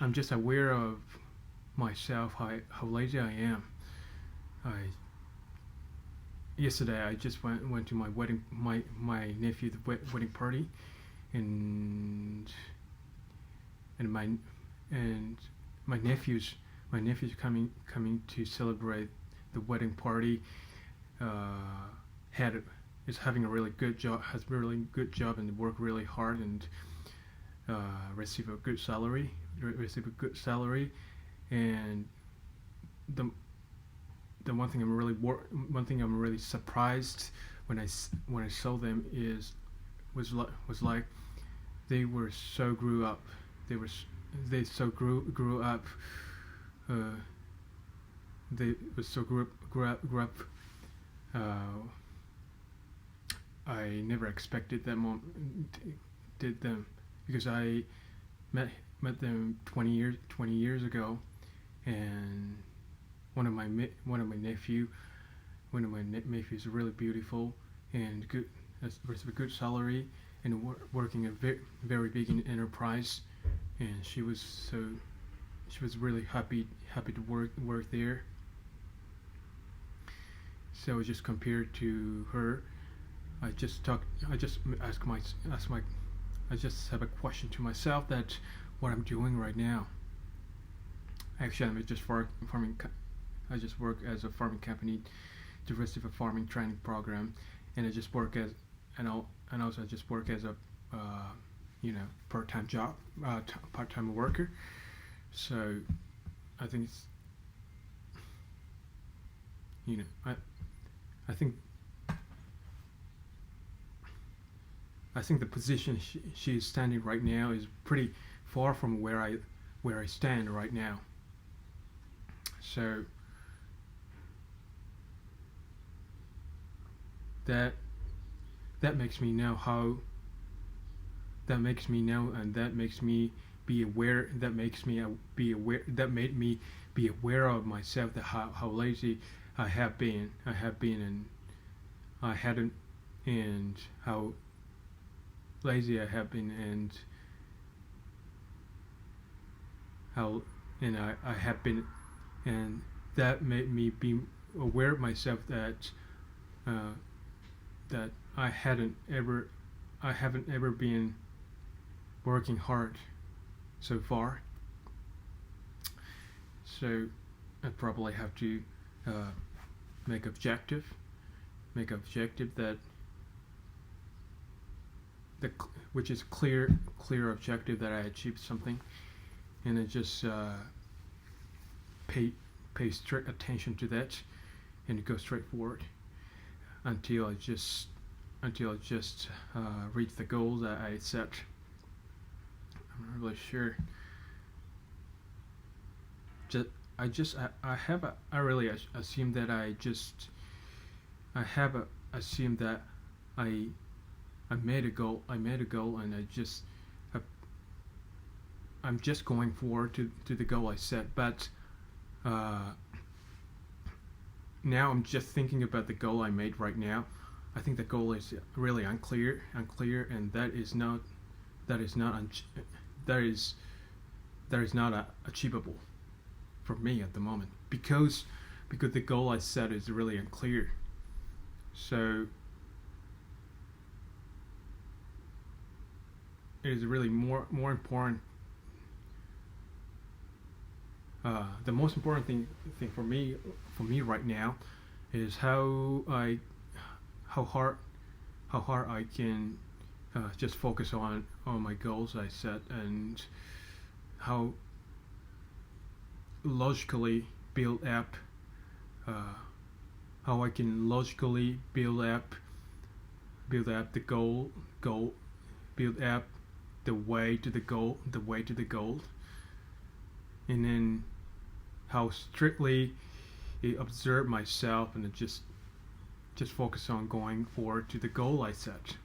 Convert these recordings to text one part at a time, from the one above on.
I'm just aware of myself, how lazy I am. I Yesterday I just went to my nephew's wedding party, and and my and my nephew's coming to celebrate the wedding party. Had is having a really good job, has really good job, and work really hard, and receive a good salary. And the one thing I'm really surprised when I saw them is was like they were so grew up. They were they so grew up. Uh, they was so grew up. Uh, I never expected them did them because I met met them 20 years ago, and one of my nephews is really beautiful and good, with a good salary, and working a very big enterprise, and she was really happy to work there. So just compared to her, I just ask my I just have a question to myself that what I'm doing right now. Actually, I'm just farming. I just work as a farming company, diversified farming training program, and I just work as and also I just work as a part-time job, part-time worker. So I think it's you know I think I think the position she is standing right now is pretty far from where I stand right now. So that that makes me know how that makes me know and that makes me be aware that makes me be aware that made me be aware of myself, that how lazy I have been, and I hadn't and how lazy I have been, and how and I have been, and that made me be aware of myself that uh, that I haven't ever been working hard so far. So I probably have to uh, make objective that the which is clear objective that I achieved something, and I just pay strict attention to that and go straight forward until I just reach the goals that I set. I'm not really sure. Just I have I really assume that I have assumed that I I made a goal, and uh, I'm just going forward to the goal I set. But uh, now I'm just thinking about the goal I made right now. I think the goal is really and that is not that is achievable for me at the moment, because the goal I set is really unclear. So it is really more important. The most important thing for me right now is how hard how hard I can just focus on my goals I set, and how logically build up uh, how I can logically build up the goal build up the way to the goal, and then how strictly I observe myself, and just focus on going forward to the goal I set.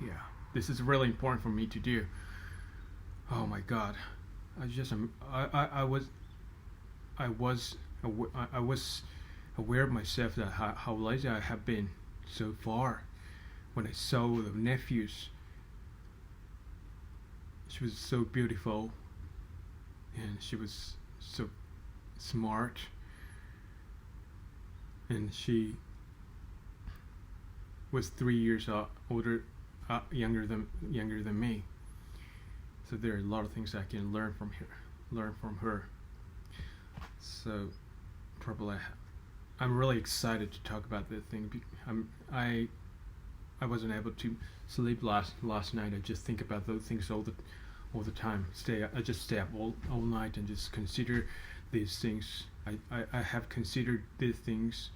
Yeah, this is really important for me to do. Oh my God, I just I was I was aware of myself, that how lazy I have been so far. When I saw the nephews, she was so beautiful, and she was so smart, and she was 3 years younger than me. So there are a lot of things I can learn from her. So probably I'm really excited to talk about this thing. I wasn't able to sleep last night. I just think about those things all the time. I just stay up all night and just consider these things. I have considered these things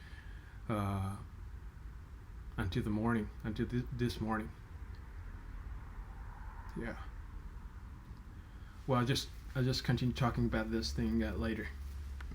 until the morning, until this morning. Yeah. Well, I'll just continue talking about this thing later.